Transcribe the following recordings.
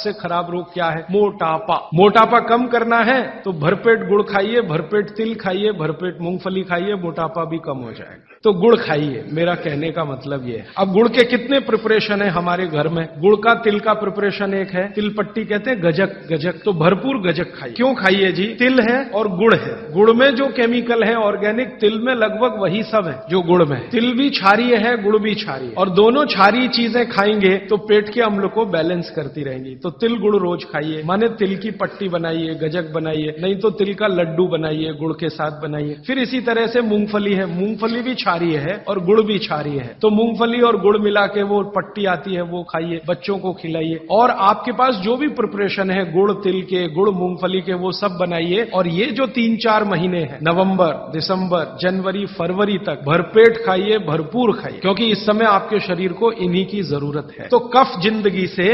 सबसे खराब रोग क्या है? मोटापा। मोटापा कम करना है तो भरपेट गुड़ खाइए, भरपेट तिल खाइए, भरपेट मूंगफली खाइए, मोटापा भी कम हो जाएगा। तो गुड़ खाइए, मेरा कहने का मतलब ये है। अब गुड़ के कितने प्रिपरेशन है हमारे घर में? गुड़ का तिल का प्रिपरेशन एक है, तिल पट्टी कहते हैं, गजक। गजक तो भरपूर गजक खाइए। क्यों खाइए जी? तिल है और गुड़ है। गुड़ में जो केमिकल है ऑर्गेनिक, तिल में लगभग वही सब है जो गुड़ में। तिल भी क्षारीय है, गुड़ भी क्षारीय, और दोनों क्षारीय चीजें खाएंगे तो पेट के अम्ल को बैलेंस करती रहेंगी। तो तिल गुड़ रोज खाइए, माने तिल की पट्टी बनाइए, गजक बनाइए, नहीं तो तिल का लड्डू बनाइए, गुड़ के साथ बनाइए। फिर इसी तरह से मूंगफली है, मूंगफली भी क्षारीय है और गुड़ भी क्षारीय है, तो मूंगफली और गुड़ मिला के वो पट्टी आती है, वो खाइए, बच्चों को खिलाइए। और आपके पास जो भी प्रिपरेशन है गुड़ तिल के, गुड़ मूंगफली के, वो सब बनाइए। और ये जो 3-4 महीने हैं, नवंबर, दिसंबर, जनवरी, फरवरी तक भरपेट खाइए, भरपूर खाइए, क्योंकि इस समय आपके शरीर को इन्हीं की जरूरत है। तो कफ जिंदगी से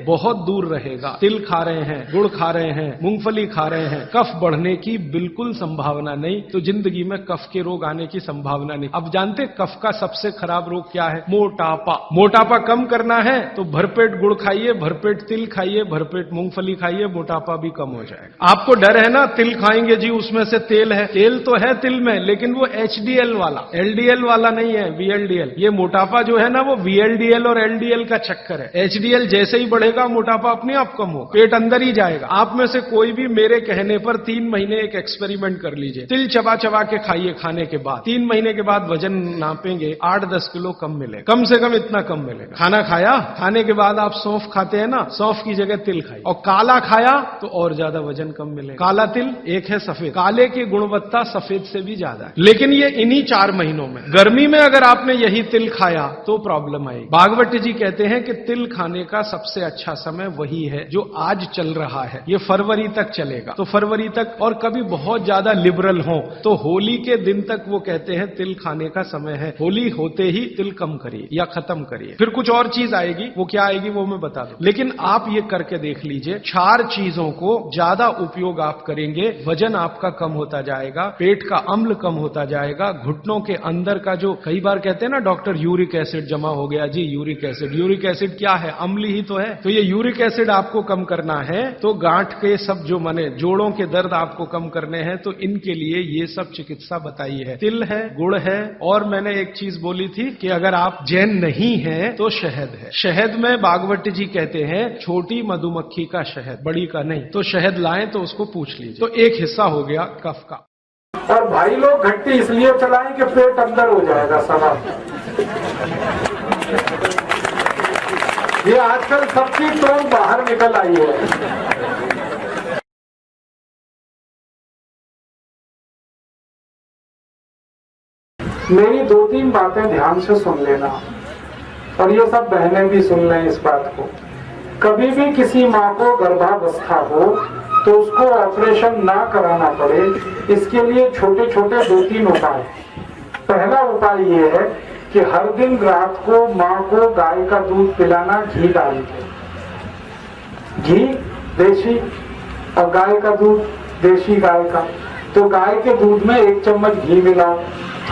बहुत दूर रहेगा। तिल खा रहे हैं, गुड़ खा रहे हैं, मूंगफली खा रहे हैं, कफ बढ़ने की बिल्कुल संभावना नहीं, तो जिंदगी में कफ के रोग आने की संभावना नहीं। अब जानते कफ का सबसे खराब रोग क्या है? मोटापा। मोटापा कम करना है तो भरपेट गुड़ खाइए, भरपेट तिल खाइए, भरपेट मूंगफली खाइए, मोटापा भी कम हो जाएगा। आपको डर है ना, तिल खाएंगे जी उसमें से तेल है। तेल तो है तिल में, लेकिन वो HDL वाला, LDL वाला नहीं है, VLDL। ये मोटापा जो है ना, वो VLDL और LDL का चक्कर है। HDL जैसे ही बढ़ेगा, मोटापा अपने आप कम होगा, पेट अंदर ही जाएगा। आप में से कोई भी मेरे कहने पर 3 महीने एक एक्सपेरिमेंट कर लीजिए, तिल चबा चबा के खाइए, खाने के बाद 3 महीने के बाद वजन नापेंगे, 8-10 किलो कम मिलेगा, कम से कम इतना कम मिलेगा। खाना खाया, खाने के बाद आप सौंफ खाते हैं ना, सौंफ की जगह तिल खाइए, और काला खाया तो और ज्यादा वजन कम मिलेगा। काला तिल एक है सफेद, काले की गुणवत्ता सफेद से भी ज्यादा है। लेकिन ये इन्हीं 4 महीनों में, गर्मी में अगर आपने यही तिल खाया तो प्रॉब्लम आएगी। भागवत जी कहते हैं कि तिल खाने का सबसे अच्छा समय वही है जो आज चल रहा है, ये फरवरी तक चलेगा। तो फरवरी तक, और कभी बहुत ज्यादा लिबरल हो तो होली के दिन तक वो कहते हैं तिल खाने का समय है। होली होते ही तिल कम करिए या खत्म करिए। फिर कुछ और चीज आएगी, वो क्या आएगी वो मैं बता दूं, लेकिन आप ये करके देख लीजिए। 4 चीजों को ज्यादा उपयोग आप करेंगे, वजन आपका कम होता जाएगा, पेट का अम्ल कम होता जाएगा, घुटनों के अंदर का जो कई बार कहते हैं ना डॉक्टर, यूरिक एसिड जमा हो गया जी, यूरिक एसिड। यूरिक एसिड क्या है? अम्ल ही तो है। तो ये यूरिक एसिड आपको कम करना है, तो गांठ के सब जो माने जोड़ों के दर्द आपको कम करने हैं, तो इनके लिए ये सब चिकित्सा बताई है। तिल है, गुड़ है, और मैंने एक चीज बोली थी कि अगर आप जैन नहीं हैं तो शहद है। शहद में भागवत जी कहते हैं छोटी मधुमक्खी का शहद, बड़ी का नहीं। तो शहद लाएं तो उसको पूछ लीजिए। तो एक हिस्सा हो गया कफ का। और भाई लोग घट्टी इसलिए चलाएं कि पेट अंदर हो जाएगा सवाल। ये आजकल सबकी टोन बाहर निकल आई है। मेरी 2-3 बातें ध्यान से सुन लेना, और ये सब बहनें भी सुन लें इस बात को। कभी भी किसी माँ को गर्भावस्था हो तो उसको ऑपरेशन ना कराना पड़े, इसके लिए छोटे छोटे 2-3 उपाय। पहला उपाय ये है कि हर दिन रात को माँ को गाय का दूध पिलाना, घी डाल के, घी देशी और गाय का दूध देशी गाय का। तो गाय के दूध में 1 चम्मच घी मिलाओ,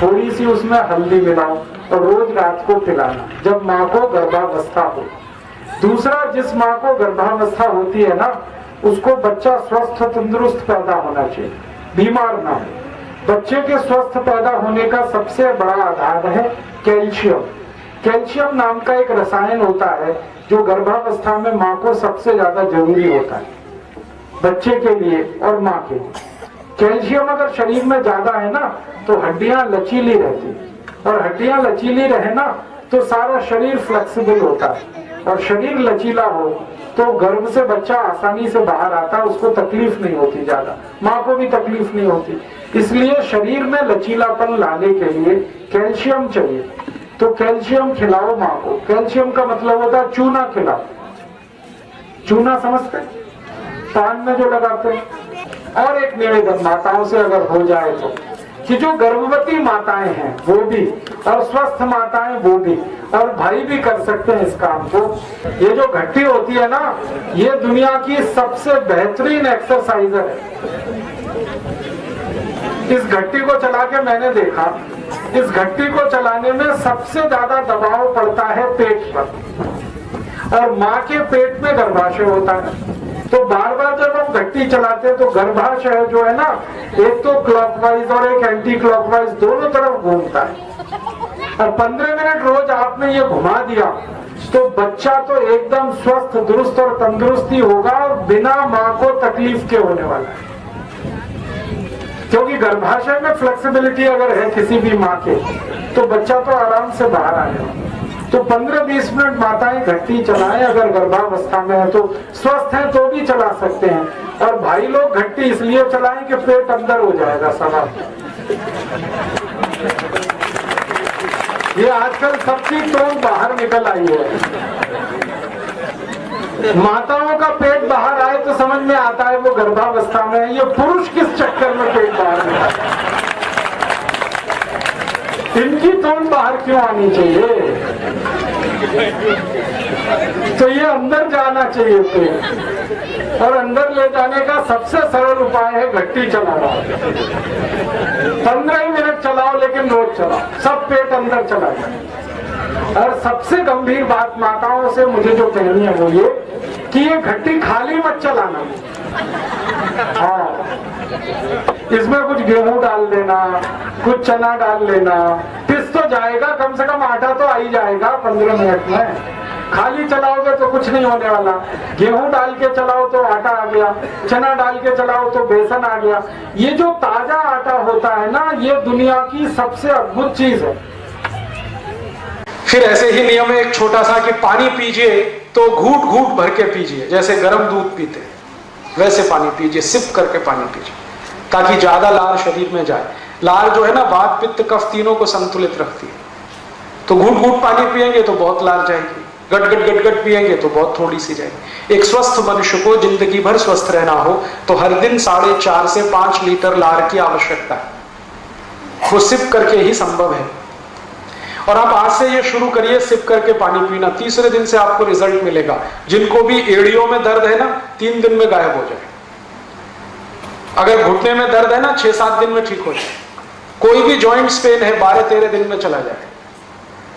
थोड़ी सी उसमें हल्दी मिलाओ और रोज रात को पिलाना जब माँ को गर्भावस्था हो। दूसरा, जिस माँ को गर्भावस्था होती है ना, उसको बच्चा स्वस्थ तंदुरुस्त पैदा होना चाहिए, बीमार ना हो। बच्चे के स्वस्थ पैदा होने का सबसे बड़ा आधार है कैल्शियम। कैल्शियम नाम का एक रसायन होता है जो गर्भावस्था में माँ को सबसे ज्यादा जरूरी होता है, बच्चे के लिए और माँ के लिए। कैल्शियम अगर शरीर में ज्यादा है ना तो हड्डियां लचीली रहती, और हड्डियां लचीली रहे ना तो सारा शरीर फ्लेक्सिबल होता है, और शरीर लचीला हो तो गर्भ से बच्चा आसानी से बाहर आता, उसको तकलीफ नहीं होती ज्यादा, माँ को भी तकलीफ नहीं होती। इसलिए शरीर में लचीलापन लाने के लिए कैल्शियम चाहिए। तो कैल्शियम खिलाओ माँ को। कैल्शियम का मतलब होता है चूना खिलाओ। चूना समझते, पान में जो लगाते हैं। और एक निवेदन माताओं से अगर हो जाए तो, कि जो गर्भवती माताएं हैं वो भी, और स्वस्थ माताएं वो भी, और भाई भी कर सकते हैं इस काम को। ये जो घट्टी होती है ना, ये दुनिया की सबसे बेहतरीन एक्सरसाइजर है। इस घट्टी को चला के मैंने देखा, इस घट्टी को चलाने में सबसे ज्यादा दबाव पड़ता है पेट पर, और माँ के पेट में गर्भाशय होता है। तो बार बार जब हम घंटी चलाते हैं तो गर्भाशय जो है ना, एक तो क्लॉकवाइज और एक एंटी क्लॉकवाइज दोनों तरफ घूमता है। और 15 मिनट रोज आपने ये घुमा दिया तो बच्चा तो एकदम स्वस्थ, दुरुस्त और तंदुरुस्त ही होगा और बिना माँ को तकलीफ के होने वाला है। क्योंकि गर्भाशय में फ्लेक्सिबिलिटी अगर है किसी भी माँ के, तो बच्चा तो आराम से बाहर आएगा। तो 15-20 मिनट माताएं घंटी चलाएं, अगर गर्भावस्था में है तो, स्वस्थ है तो भी चला सकते हैं। और भाई लोग घंटी इसलिए चलाएं कि पेट अंदर हो जाएगा सवा। ये आजकल सबकी टोन बाहर निकल आई है। माताओं का पेट बाहर आए तो समझ में आता है वो गर्भावस्था में है। ये पुरुष किस चक्कर में पेट बाहर निकला, इनकी टोन बाहर क्यों आनी चाहिए? तो ये अंदर जाना चाहिए पेट, और अंदर ले जाने का सबसे सरल उपाय है घंटी चलाना। 15 ही मिनट चलाओ, लेकिन रोज चलाओ, सब पेट अंदर चला जाए। और सबसे गंभीर बात माताओं से मुझे जो कहनी है वो ये कि ये घंटी खाली मत चलाना। हाँ, इसमें कुछ गेहूं डाल देना, कुछ चना डाल लेना, पिस तो जाएगा, कम से कम आटा तो आ ही जाएगा 15 मिनट में। खाली चलाओगे तो कुछ नहीं होने वाला। गेहूं डाल के चलाओ तो आटा आ गया, चना डाल के चलाओ तो बेसन आ गया। ये जो ताजा आटा होता है ना, ये दुनिया की सबसे अद्भुत चीज है। फिर ऐसे ही नियम है एक छोटा सा कि पानी पीजिए तो घूट घूट भर के पीजिए, जैसे गर्म दूध पीते वैसे पानी पीजिए, सिप करके पानी पीजिए, ताकि ज्यादा लार शरीर में जाए। लार जो है ना, वात पित्त कफ तीनों को संतुलित रखती है। तो घूट घूट पानी पिएंगे तो बहुत लार जाएगी, गट गट गट गट पिएंगे तो बहुत थोड़ी सी जाएगी। एक स्वस्थ मनुष्य को जिंदगी भर स्वस्थ रहना हो तो हर दिन 4.5 से 5 लीटर लार की आवश्यकता है। वो सिप करके ही संभव है। और आप आज से ये शुरू करिए सिप करके पानी पीना, तीसरे दिन से आपको रिजल्ट मिलेगा। जिनको भी एड़ियों में दर्द है ना, 3 दिन में गायब हो जाए। अगर घुटने में दर्द है ना, 6-7 दिन में ठीक हो जाए। कोई भी जॉइंट पेन है, 12-13 दिन में चला जाए।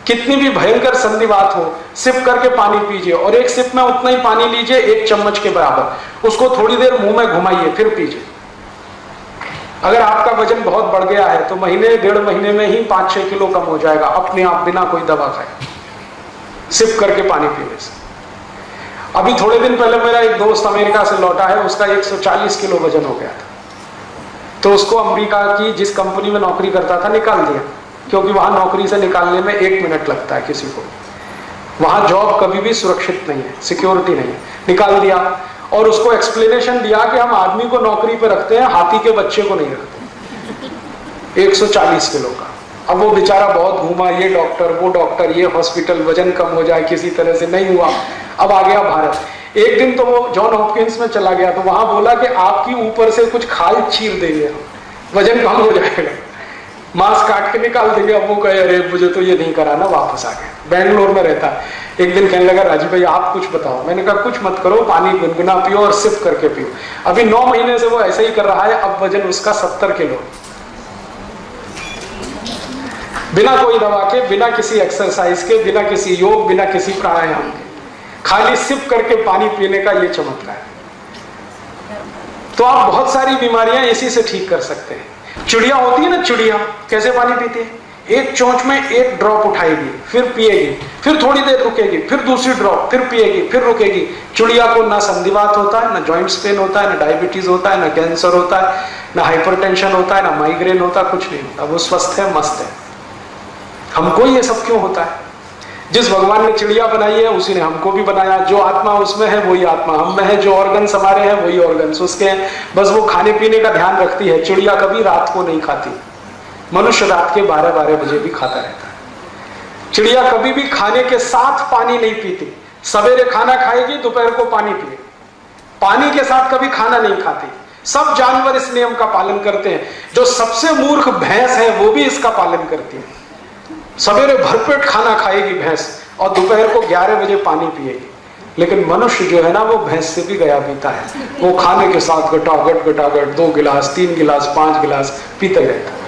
कितनी भी भयंकर संधिवात हो, सिप करके पानी पीजिए। और एक सिप में उतना ही पानी लीजिए, 1 चम्मच के बराबर। उसको थोड़ी देर मुंह में घुमाइए, फिर पीजिए। अगर आपका वजन बहुत बढ़ गया है तो महीने 1.5 महीने में ही 5-6 किलो कम हो जाएगा अपने आप, बिना कोई दवा खाए, सिप करके पानी पीने से। अभी थोड़े दिन पहले मेरा एक दोस्त अमेरिका से लौटा है, उसका 140 किलो वजन हो गया था। तो उसको अमेरिका की जिस कंपनी में नौकरी करता था निकाल दिया, क्योंकि वहां नौकरी से निकालने में 1 मिनट लगता है किसी को। वहां जॉब कभी भी सुरक्षित नहीं है, सिक्योरिटी नहीं है। निकाल दिया और उसको एक्सप्लेनेशन दिया कि हम आदमी को नौकरी पे रखते हैं, हाथी के बच्चे को नहीं रखते। 140 किलो का। अब वो बेचारा बहुत घूमा, ये डॉक्टर वो डॉक्टर, ये हॉस्पिटल, वजन कम हो जाए, किसी तरह से नहीं हुआ। अब आ गया भारत। एक दिन तो वो जॉन हॉपकिंस में चला गया, तो वहां बोला कि आपकी ऊपर से कुछ खाल चीर देंगे, वजन कम हो जाएगा, मांस काट के निकाल देंगे। अब वो कहे अरे मुझे तो ये नहीं कराना, वापस आ गया। बेंगलोर में रहता है। एक दिन कहने लगा राजीव भाई आप कुछ बताओ। मैंने कहा कुछ मत करो, पानी गुनगुना पियो और सिप करके पियो। अभी 9 महीने से वो ऐसे ही कर रहा है। अब वजन उसका 70 किलो, बिना कोई दवा के, बिना किसी एक्सरसाइज के, बिना किसी योग, बिना किसी प्राणायाम के, खाली सिप करके पानी पीने का ये चमत्कार है। तो आप बहुत सारी बीमारियां इसी से ठीक कर सकते हैं। चिड़िया होती है ना, चिड़िया कैसे पानी पीती है? एक चोंच में 1 ड्रॉप उठाएगी, फिर पिएगी, फिर थोड़ी देर रुकेगी, फिर दूसरी ड्रॉप, फिर पिएगी, फिर रुकेगी। चिड़िया को ना संधिवात होता है, ना जॉइंट्स पेन होता है, ना डायबिटीज होता है, ना कैंसर होता है, ना हाइपरटेंशन होता है, ना माइग्रेन होता, कुछ नहीं होता। वो स्वस्थ है, मस्त है। हमको ये सब क्यों होता है? जिस भगवान ने चिड़िया बनाई है उसी ने हमको भी बनाया। जो आत्मा उसमें है वही आत्मा हम में है, जो ऑर्गन्स हमारे हैं वही ऑर्गन्स उसके हैं। बस वो खाने पीने का ध्यान रखती है। चिड़िया कभी रात को नहीं खाती, मनुष्य रात के 12-12 बजे भी खाता रहता है। चिड़िया कभी भी खाने के साथ पानी नहीं पीती। सवेरे खाना खाएगी, दोपहर को पानी पिए। पानी के साथ कभी खाना नहीं खाती। सब जानवर इस नियम का पालन करते हैं। जो सबसे मूर्ख भैंस है वो भी इसका पालन करती है। सवेरे भरपेट खाना खाएगी भैंस और दोपहर को 11 बजे पानी पिएगी। लेकिन मनुष्य जो है ना, वो भैंस से भी गया पीता है। वो खाने के साथ गटागट 2 गिलास 3 गिलास 5 गिलास पीते रहता है।